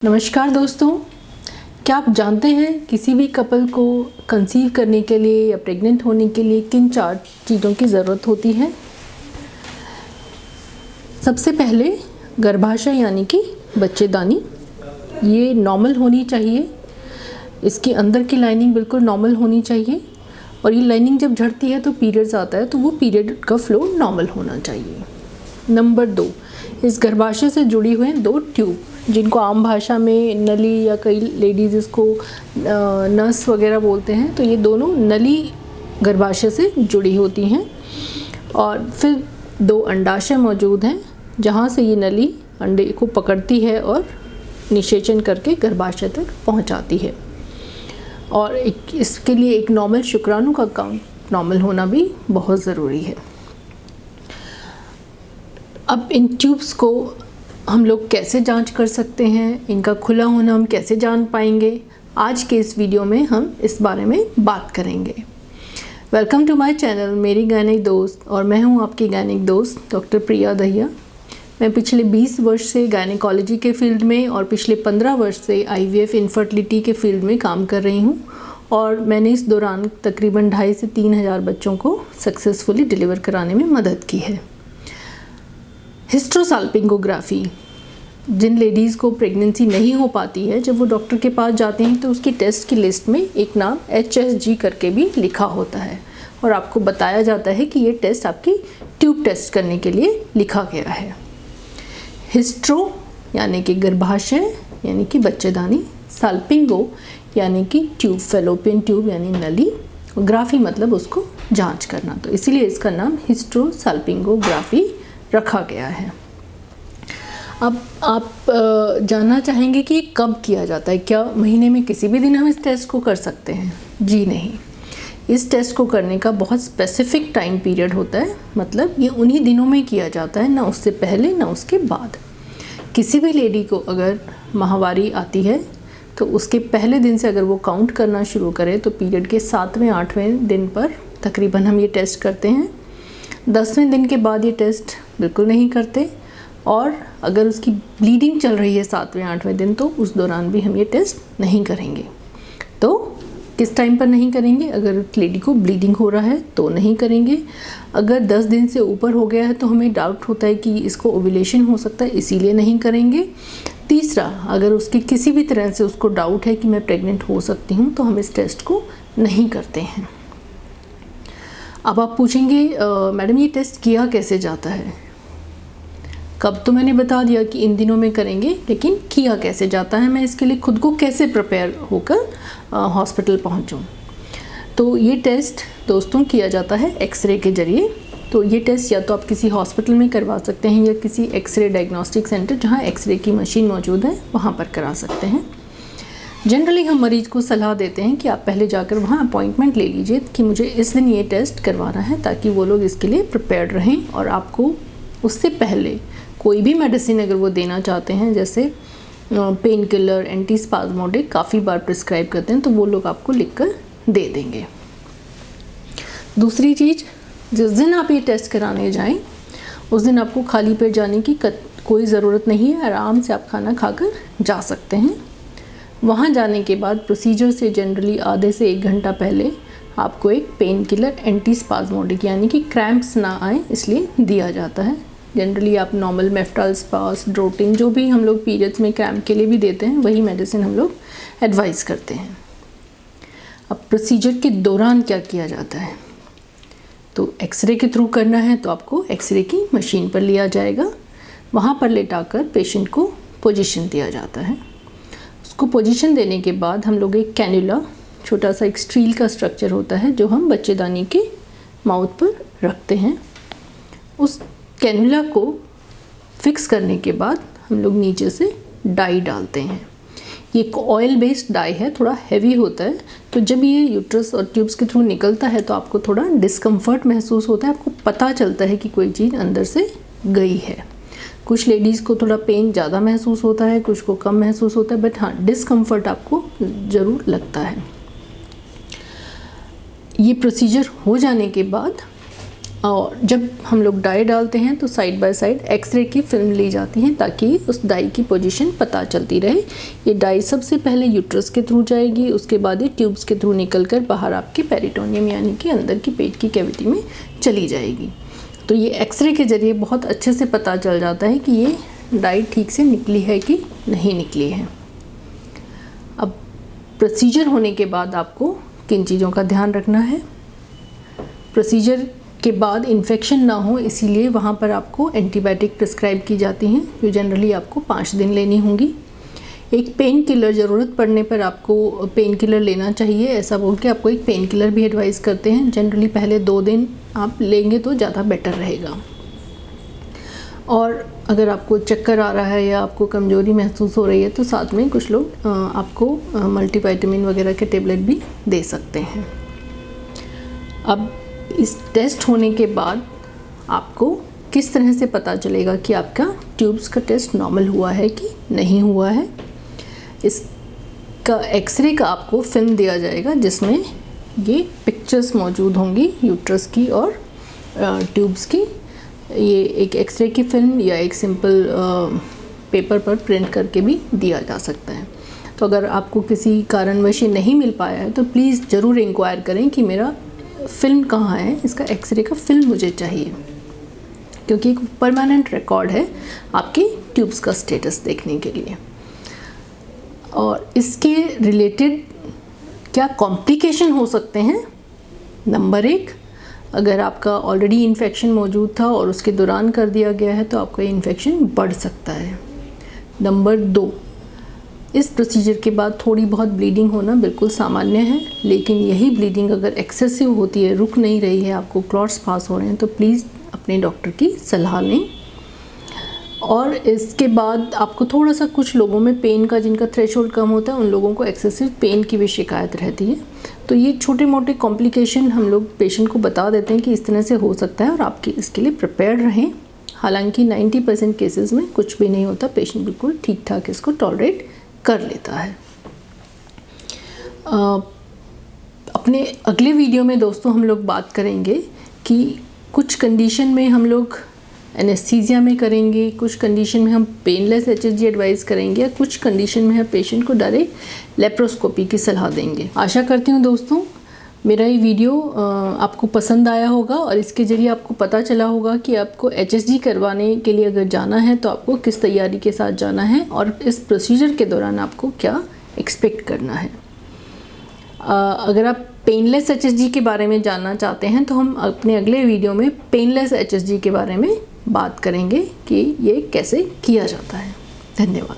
नमस्कार दोस्तों, क्या आप जानते हैं किसी भी कपल को कंसीव करने के लिए या प्रेग्नेंट होने के लिए किन 4 चीज़ों की ज़रूरत होती है। सबसे पहले गर्भाशय यानी कि बच्चेदानी, ये नॉर्मल होनी चाहिए। इसके अंदर की लाइनिंग बिल्कुल नॉर्मल होनी चाहिए और ये लाइनिंग जब झड़ती है तो पीरियड्स आता है तो वो पीरियड का फ्लो नॉर्मल होना चाहिए। नंबर 2, इस गर्भाशय से जुड़ी हुए 2 ट्यूब, जिनको आम भाषा में नली या कई लेडीज़ इसको नस वगैरह बोलते हैं, तो ये दोनों नली गर्भाशय से जुड़ी होती हैं। और फिर 2 अंडाशय मौजूद हैं जहाँ से ये नली अंडे को पकड़ती है और निषेचन करके गर्भाशय तक पहुँचाती है। और इसके लिए एक नॉर्मल शुक्राणु का काउंट नॉर्मल होना भी बहुत ज़रूरी है। अब इन ट्यूब्स को हम लोग कैसे जांच कर सकते हैं, इनका खुला होना हम कैसे जान पाएंगे, आज के इस वीडियो में हम इस बारे में बात करेंगे। वेलकम टू माय चैनल मेरी गायनिक दोस्त, और मैं हूं आपकी गायनिक दोस्त डॉक्टर प्रिया दहिया। मैं पिछले 20 वर्ष से गायनिकोलॉजी के फील्ड में और पिछले 15 वर्ष से IVF इनफर्टिलिटी के फील्ड में काम कर रही हूं, और मैंने इस दौरान तकरीबन 2,500 से 3,000 बच्चों को सक्सेसफुली डिलीवर कराने में मदद की है। हिस्ट्रोसाल्पिंगोग्राफी, जिन लेडीज़ को प्रेगनेंसी नहीं हो पाती है, जब वो डॉक्टर के पास जाते हैं तो उसकी टेस्ट की लिस्ट में एक नाम HSG करके भी लिखा होता है और आपको बताया जाता है कि ये टेस्ट आपकी ट्यूब टेस्ट करने के लिए लिखा गया है। हिस्ट्रो यानी कि गर्भाशय यानी कि बच्चेदानी, साल्पिंगो यानी कि ट्यूब, फैलोपियन ट्यूब यानी नली, ग्राफी मतलब उसको जांच करना, तो इसीलिए इसका नाम हिस्ट्रोसाल्पिंगोग्राफी रखा गया है। अब आप जानना चाहेंगे कि ये कब किया जाता है, क्या महीने में किसी भी दिन हम इस टेस्ट को कर सकते हैं? जी नहीं, इस टेस्ट को करने का बहुत स्पेसिफिक टाइम पीरियड होता है, मतलब ये उन्हीं दिनों में किया जाता है, ना उससे पहले ना उसके बाद। किसी भी लेडी को अगर माहवारी आती है तो उसके पहले दिन से अगर वो काउंट करना शुरू करे तो पीरियड के 7वें 8वें दिन पर तकरीबन हम ये टेस्ट करते हैं। 10वें दिन के बाद ये टेस्ट बिल्कुल नहीं करते, और अगर उसकी ब्लीडिंग चल रही है 7वें 8वें दिन तो उस दौरान भी हम ये टेस्ट नहीं करेंगे। तो किस टाइम पर नहीं करेंगे? अगर लेडी को ब्लीडिंग हो रहा है तो नहीं करेंगे। अगर 10 दिन से ऊपर हो गया है तो हमें डाउट होता है कि इसको ओव्यूलेशन हो सकता है, इसीलिए नहीं करेंगे। तीसरा, अगर उसकी किसी भी तरह से उसको डाउट है कि मैं प्रेग्नेंट हो सकती हूँ तो हम इस टेस्ट को नहीं करते हैं। अब आप पूछेंगे मैडम ये टेस्ट किया कैसे जाता है? कब तो मैंने बता दिया कि इन दिनों में करेंगे, लेकिन किया कैसे जाता है, मैं इसके लिए खुद को कैसे प्रिपेयर होकर हॉस्पिटल पहुंचूं। तो ये टेस्ट दोस्तों किया जाता है एक्सरे के ज़रिए। तो ये टेस्ट या तो आप किसी हॉस्पिटल में करवा सकते हैं या किसी एक्सरे डायग्नोस्टिक सेंटर जहां एक्सरे की मशीन मौजूद है वहां पर करा सकते हैं। जनरली हम मरीज़ को सलाह देते हैं कि आप पहले जाकर वहाँ अपॉइंटमेंट ले लीजिए कि मुझे इस दिन ये टेस्ट करवाना है, ताकि वो लोग इसके लिए प्रिपेयर्ड रहें और आपको उससे पहले कोई भी मेडिसिन अगर वो देना चाहते हैं, जैसे पेन किलर, एंटीस्पाज्मोडिक काफ़ी बार प्रिस्क्राइब करते हैं, तो वो लोग आपको लिखकर दे देंगे। दूसरी चीज़, जिस दिन आप ये टेस्ट कराने जाएं उस दिन आपको खाली पेट जाने की कोई ज़रूरत नहीं है, आराम से आप खाना खाकर जा सकते हैं। वहाँ जाने के बाद प्रोसीजर से जनरली आधे से 1 घंटा पहले आपको एक पेन किलर एंटीस्पाज्मोडिक यानी कि क्रैम्प्स ना आए इसलिए दिया जाता है। जनरली आप नॉर्मल मेफ्टाल, स्पास, ड्रोटिन, जो भी हम लोग पीरियड्स में क्रैम्प के लिए भी देते हैं, वही मेडिसिन हम लोग एडवाइस करते हैं। अब प्रोसीजर के दौरान क्या किया जाता है? तो एक्सरे के थ्रू करना है तो आपको एक्सरे की मशीन पर लिया जाएगा, वहाँ पर लेटाकर पेशेंट को पोजीशन दिया जाता है। उसको पोजीशन देने के बाद हम लोग एक कैन्युला, छोटा सा एक स्टील का स्ट्रक्चर होता है जो हम बच्चेदानी के माउथ पर रखते हैं। उस कैन्युला को फिक्स करने के बाद हम लोग नीचे से डाई डालते हैं। ये एक ऑयल बेस्ड डाई है, थोड़ा हैवी होता है, तो जब ये यूट्रस और ट्यूब्स के थ्रू निकलता है तो आपको थोड़ा डिस्कम्फर्ट महसूस होता है, आपको पता चलता है कि कोई चीज़ अंदर से गई है। कुछ लेडीज़ को थोड़ा पेन ज़्यादा महसूस होता है, कुछ को कम महसूस होता है, बट हाँ डिस्कम्फर्ट आपको ज़रूर लगता है। ये प्रोसीजर हो जाने के बाद और जब हम लोग डाई डालते हैं तो साइड बाय साइड एक्सरे की फिल्म ली जाती है ताकि उस डाई की पोजीशन पता चलती रहे। ये डाई सबसे पहले यूट्रस के थ्रू जाएगी, उसके बाद ये ट्यूब्स के थ्रू निकलकर बाहर आपके पेरिटोनियम यानी कि अंदर की पेट की कैविटी में चली जाएगी। तो ये एक्सरे के ज़रिए बहुत अच्छे से पता चल जाता है कि ये डाई ठीक से निकली है कि नहीं निकली है। अब प्रोसीजर होने के बाद आपको किन चीज़ों का ध्यान रखना है। प्रोसीजर के बाद इन्फेक्शन ना हो इसीलिए वहाँ पर आपको एंटीबायोटिक प्रिस्क्राइब की जाती हैं जो जनरली आपको 5 दिन लेनी होंगी। एक पेन किलर ज़रूरत पड़ने पर आपको पेन किलर लेना चाहिए, ऐसा बोल के आपको एक पेन किलर भी एडवाइस करते हैं। जनरली पहले 2 दिन आप लेंगे तो ज़्यादा बेटर रहेगा। और अगर आपको चक्कर आ रहा है या आपको कमज़ोरी महसूस हो रही है तो साथ में कुछ लोग आपको मल्टीविटामिन वगैरह के टेबलेट भी दे सकते हैं। अब इस टेस्ट होने के बाद आपको किस तरह से पता चलेगा कि आपका ट्यूब्स का टेस्ट नॉर्मल हुआ है कि नहीं हुआ है। इसका एक्सरे का आपको फिल्म दिया जाएगा जिसमें ये पिक्चर्स मौजूद होंगी यूट्रस की और ट्यूब्स की। ये एक एक्सरे की फिल्म या एक सिंपल पेपर पर प्रिंट करके भी दिया जा सकता है। तो अगर आपको किसी कारणवश नहीं मिल पाया है तो प्लीज़ ज़रूर इंक्वायर करें कि मेरा फिल्म कहाँ है, इसका एक्सरे का फिल्म मुझे चाहिए, क्योंकि एक परमानेंट रिकॉर्ड है आपकी ट्यूब्स का स्टेटस देखने के लिए। और इसके रिलेटेड क्या कॉम्प्लिकेशन हो सकते हैं। नंबर 1, अगर आपका ऑलरेडी इन्फेक्शन मौजूद था और उसके दौरान कर दिया गया है तो आपका इन्फेक्शन बढ़ सकता है। नंबर 2, इस प्रोसीजर के बाद थोड़ी बहुत ब्लीडिंग होना बिल्कुल सामान्य है, लेकिन यही ब्लीडिंग अगर एक्सेसिव होती है, रुक नहीं रही है, आपको क्लॉट्स पास हो रहे हैं तो प्लीज़ अपने डॉक्टर की सलाह लें। और इसके बाद आपको थोड़ा सा कुछ लोगों में पेन का, जिनका थ्रेशोल्ड कम होता है, उन लोगों को एक्सेसिव पेन की भी शिकायत रहती है। तो ये छोटे मोटे कॉम्प्लिकेशन हम लोग पेशेंट को बता देते हैं कि इस तरह से हो सकता है और आपकी इसके लिए प्रिपेयर्ड रहें। हालांकि 90% केसेस में कुछ भी नहीं होता, पेशेंट बिल्कुल ठीक ठाक इसको टॉलरेट कर लेता है। अपने अगले वीडियो में दोस्तों हम लोग बात करेंगे कि कुछ कंडीशन में हम लोग एनेस्थीसिया में करेंगे, कुछ कंडीशन में हम पेनलेस एचएसजी एडवाइस करेंगे, या कुछ कंडीशन में हम पेशेंट को डायरेक्ट लेप्रोस्कोपी की सलाह देंगे। आशा करती हूँ दोस्तों मेरा ये वीडियो आपको पसंद आया होगा और इसके ज़रिए आपको पता चला होगा कि आपको एचएसजी करवाने के लिए अगर जाना है तो आपको किस तैयारी के साथ जाना है और इस प्रोसीजर के दौरान आपको क्या एक्सपेक्ट करना है। अगर आप पेनलेस एचएसजी के बारे में जानना चाहते हैं तो हम अपने अगले वीडियो में पेनलेस एचएसजी के बारे में बात करेंगे कि ये कैसे किया जाता है। धन्यवाद।